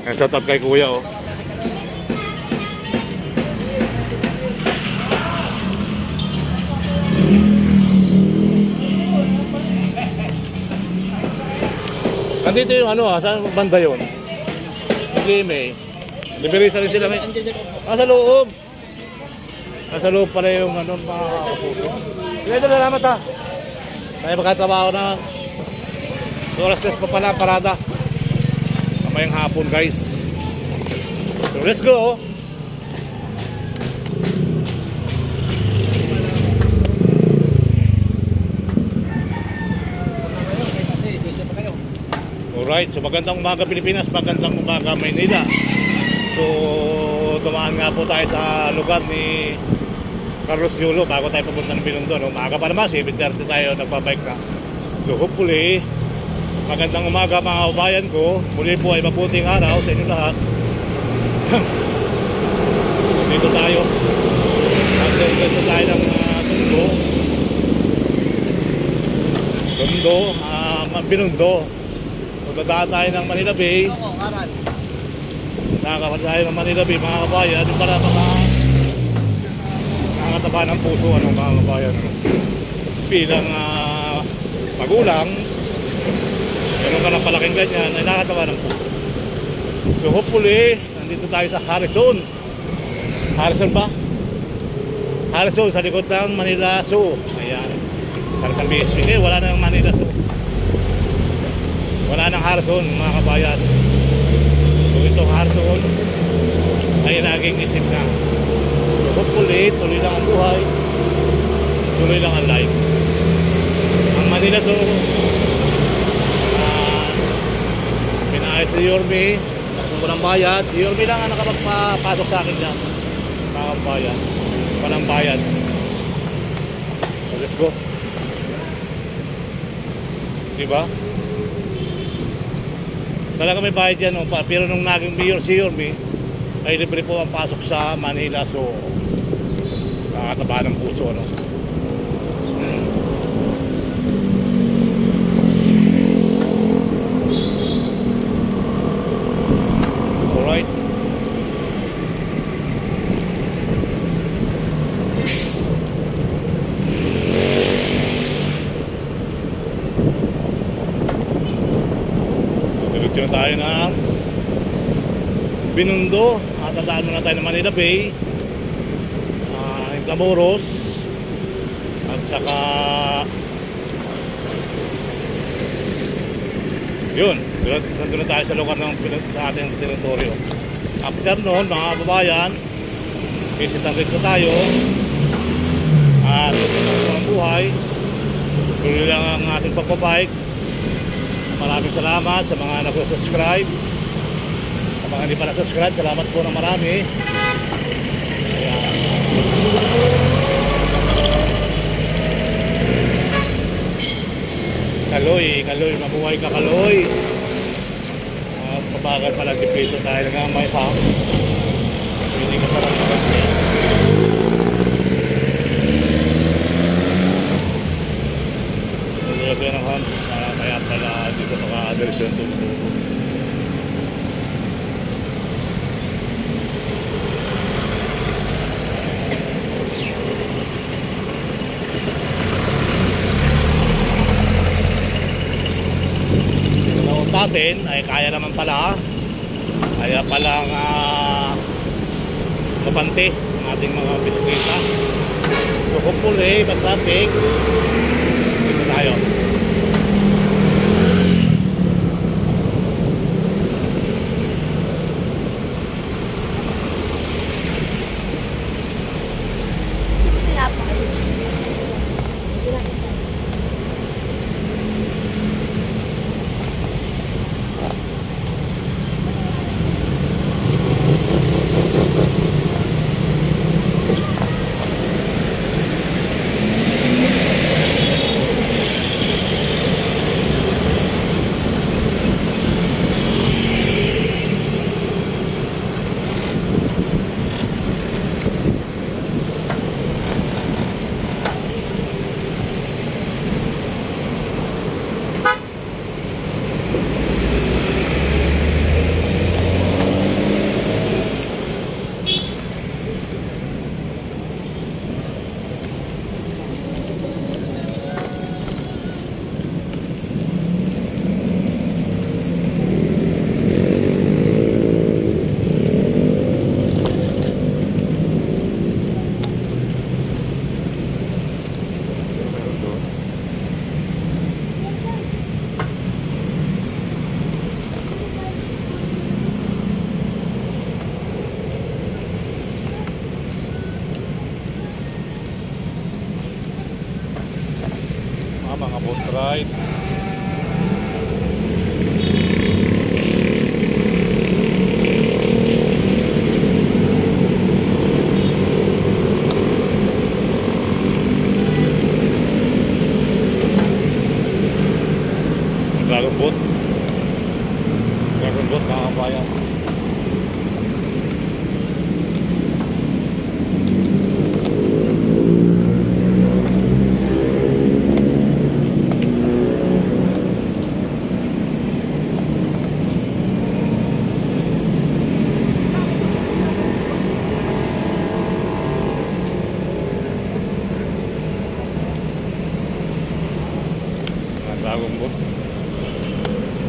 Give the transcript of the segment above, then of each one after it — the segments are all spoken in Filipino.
Shout out kay Kuya, oh. Nandito yung ano saan banda yun? Hindi may. Liberisa rin sila may. Sa loob. Sa loob pala yung ano mga kapuso. Ito na salamat ha. Tayo magkatrabaho na. Oras 10 pa pala parada. Kamayang hapon guys. So let's go. Alright, so magandang umaga Pilipinas, magandang umaga Maynila. So dumaan nga po tayo sa lugar ni Carlos Yulo bago tayo pupunta ng Binondo. Umaga pa naman, 7:30 tayo nagpabike na. So hopefully, magandang umaga mga kabayan ko. Muli po ay mabuting araw sa inyo lahat. Dito tayo. Dito tayo ng Binondo. Dadaan tayo ng Manila Bay. Nakakapag tayo ng Manila Bay mga kabayan. Para nakakataba ng puso mga kabayan. Bilang magulang, meron ka ng palaking ganyan ay nakakataba ng puso. So hopefully, nandito tayo sa Harrison. Harrison ba? Harrison sa likod ng Manila Zoo. Ayan. Harrison BSP. Wala na yung Manila Zoo. Wala nang Harrison mga kabayan. So itong Harrison ay naging isip na. So hopefully tuloy lang ang buhay, tuloy lang ang life. Ang Manila Zoo pinaayos si Yorme. Walang bayad. Si Yorme lang ang nakapagpapasok sa akin dyan mga kabayan. Walang bayad. So let's go. Diba? Talaga may bayad yan, pero nung naging mayor si Yorme ay libre po ang pasok sa Manila. So nakakataba ng puso Alright. Diretso tayo ng Binondo. Tatandaan muna tayo ng Manila Bay, Intramuros, at saka yun, nandun na tayo sa lugar ng ating teritoryo. After noon mga kababayan, visitan rin tayo at tuloy ang buhay, tuloy lang ang ating pagpapike. Maraming salamat sa mga nag-subscribe. Sa mga hindi pa na-subscribe, salamat po ng marami. Ayan. Kaloy, mabuhay ka Kaloy. Pabagal pala dipito tayo nagamay pa. Hindi ka parang marami. Lagyan ng hand. Kaya pala dito maka-address yung tumutubo. Yung natin ay kaya naman pala. Kaya palang mapante ang ating mga bisikleta. So hopefully, mag-traffic dito tayo. Alright. Dragon boat mga kabayan. Dragon boat.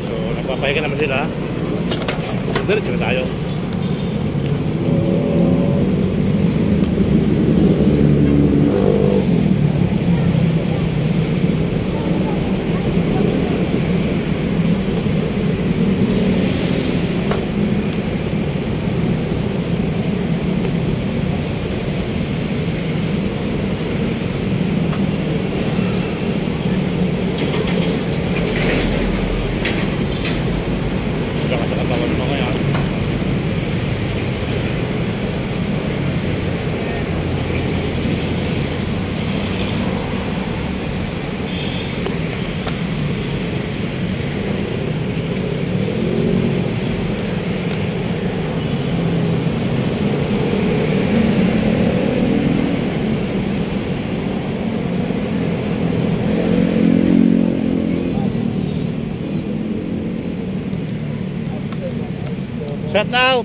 So nagpapahinga naman sila. Diretso na tayo. Shut out!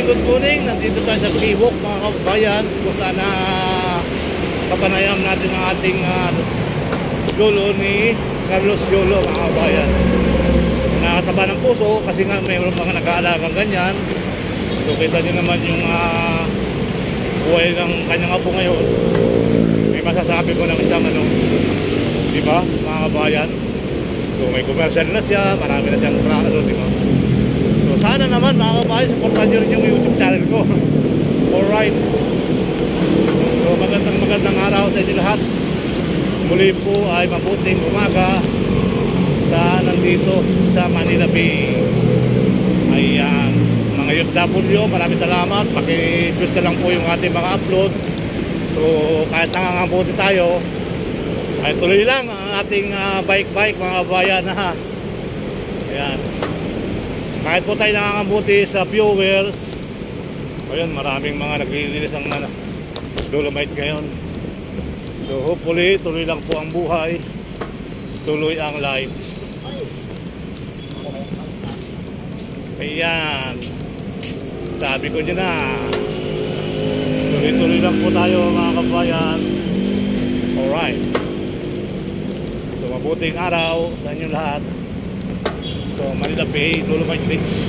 Good morning, nandito tayo sa Seawalk mga kabayan, kung saan kapanayam natin ang ating lolo ni Carlos Yolo mga kabayan. Nakataba ng puso kasi nga may mga nag-aalagang ganyan. So kita nyo naman yung buhay ng kanyang apo ngayon. May masasabi ko ng isang diba mga kabayan. So may commercial na siya, marami na siyang diba. So sana naman mga kabayan, supportan nyo rin yung YouTube channel ko. Alright. So magandang araw sa inyo lahat. Muli po ay mabuting umaga sa nandito sa Manila Bay. Ayan, mga UFW, maraming salamat. Paki-views na lang po yung ating mga upload. So kahit nangangabuti tayo, ay tuloy lang ang ating bike mga kabayan ha. Ayan. Kahit po tayo nangangabuti sa viewers, ayun, maraming mga nag-release ang dolomite ngayon. So So hopefully, tuloy lang po ang buhay. Tuloy ang life. Ayan. Sabi ko nyo na. Tuloy-tuloy lang po tayo mga kabayan. Alright. So mabuting araw sa inyo lahat. So Manila Bay, Dolomite Beach.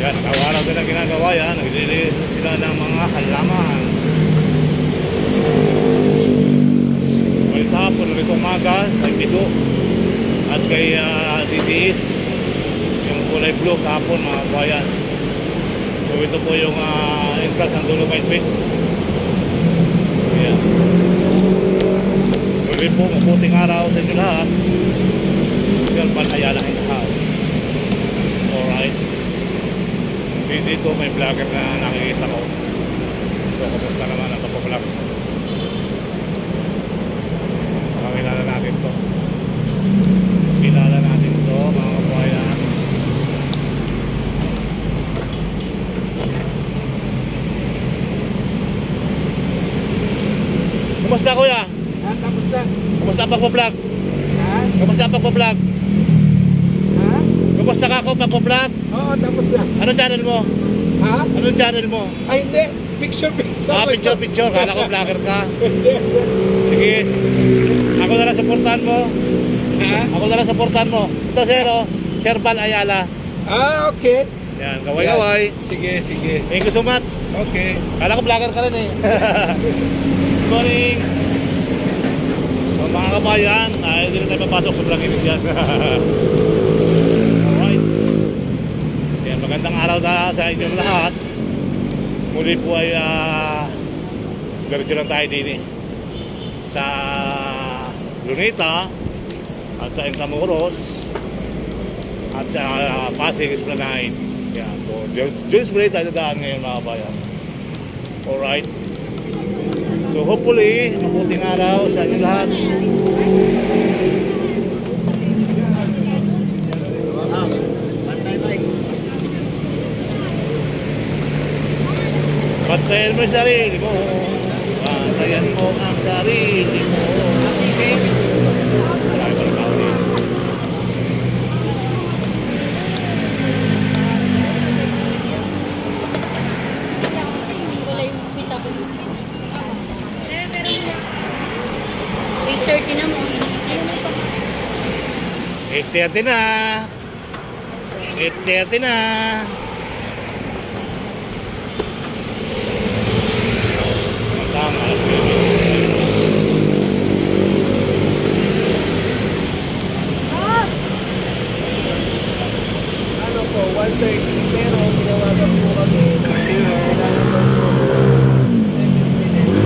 Araw-araw sila ginagawa yan, naglilinis sila ng mga halaman. Ulit sa hapon, ulit sa umaga, kay Pido at kay DDS, yung kulay blue sa hapon mga kabayan. So ito po yung entrance ng Dolomite Beach. Ayan. Ulit po, mabuting araw sa inyo lahat. Sherpan Ayala in the house. Alright. Dito may vlogger na nakikita ko. So kamusta naman ang kapag-vlog. Pakilala natin to. Kilala natin to mga kabayan. Kumusta kuya? Kamusta? Kumusta ang pagpa-vlog? Ha? Kumusta ang pagpa-vlog? Ha? Kumusta ka ako pagpa-vlog? Oo, tapos na. Ano channel mo? Ha? Ano channel mo? Ay, hindi. Picture. Picture. Kala ko vlogger ka. Hindi. Sige. Ako na lang supportahan mo. Ha? Ako na lang supportahan mo. Ito zero. Sherpan Ayala. Ah, okay. Yan. Kaway-kaway. Sige. Thank you so much. Okay. Kala ko vlogger ka rin eh. Good morning. So, mga kabayan, hindi na tayo papasok sa vlogin dyan. Alright. Yan. Magandang araw na sa inyong lahat. Muli po ay diretso lang tayo din eh. Sa Luneta at sa Intramuros at sa Pasig Esplanade. Yan. So, Jones Bray tayo daan ngayon mga kabayan. Alright. So hopefully, mabuting araw sa inyo lahat. Bantayan mo yung sarili mo. Bantayan mo ang sarili mo. Marami pa rin tao rin. Wait, 30 na mo. 8:30 na. 8:30 na. Tama. Ano po, 1:30 pero tinawagan po kami. Kailangan po 7 minutes.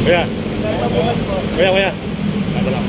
Kuya. Kaya bukas po. Kuya. Ano lang.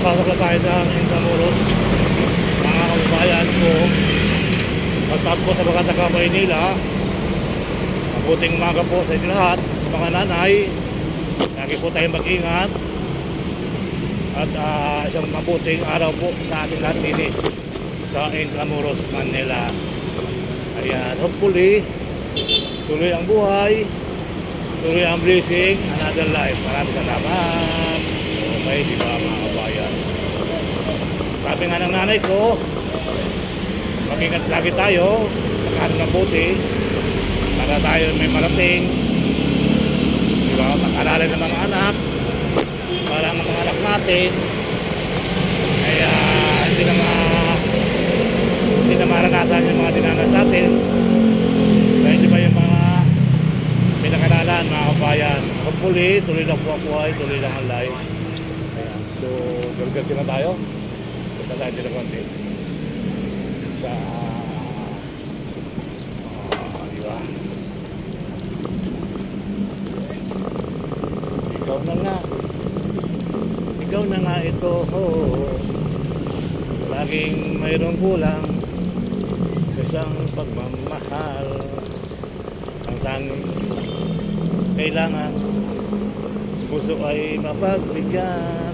Papasok na tayo ng Intramuros. Mga kababayan ko, pagtapos po sa Bagataga, Maynila. Mabuting umaga po sa inyo lahat, mga nanay. Lagi po tayong mag-ingat. At isang mabuting araw po sa ating lahat din sa Intramuros, Manila. Ayan, hopefully, tuloy ang buhay, tuloy ang blessing, another life. Maraming salamat. Okay, di ba mga kabayan? Sabi nga ng nanay ko, mag-ingat lagi tayo, magkaroon ng buti, para tayo may marating, di ba? Mag-alala ng mga anak, para ang mga anak natin, kaya hindi na maranasan yung mga dinanas natin. Kaya di ba yung mga pinakalalan, mga kabayan? Hopefully, tuloy lang po ang buhay, tuloy lang ang life. So, gargansin na tayo. Punta tayo din na konti. Sa... di ba? Ikaw na nga. Ikaw na nga ito. Laging mayroong kulang sa isang pagmamahal. Ang tanging kailangan puso ay mapagbigyan.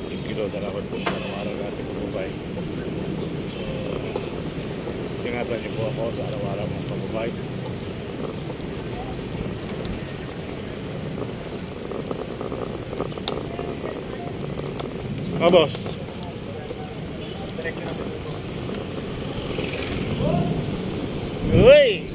Yung kilo dapat po sa araw-araw natin pagubay. So, ingatan niyo po ako sa araw-araw ng pagubay. Boss. Uy!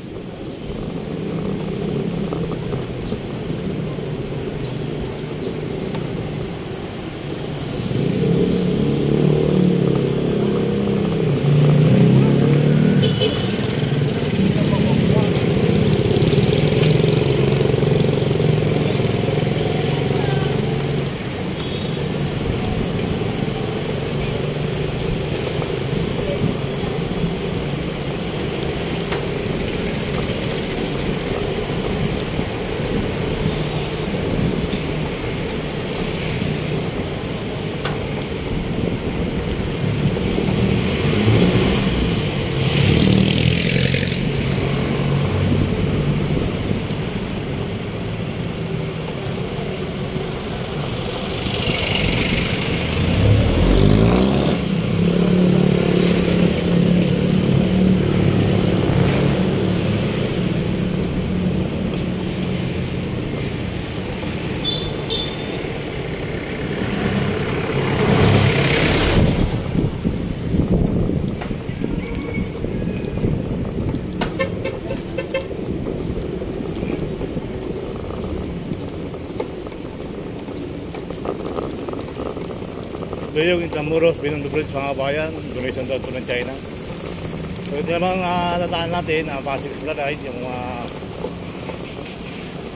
Ito yung Intramuros, Binondo Bridge, mga bayan, donation daw ito ng China. So ito namang nataan natin, Pasig Ride, yung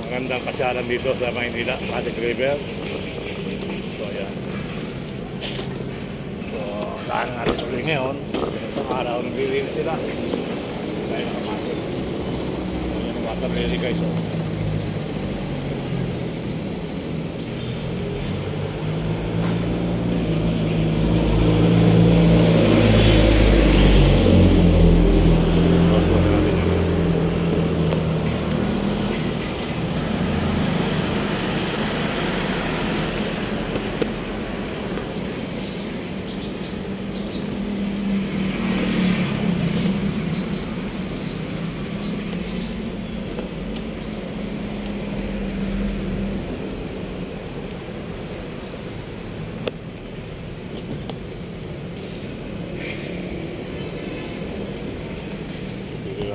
magandang kasyalan dito sa Maynila, Pasig River. So ayan. So daan natin tuloy ngayon, isang araw naglilin sila. Tayo nakapasok. So yan ang water lily guys. So.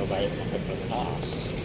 Tayo makapagtaas.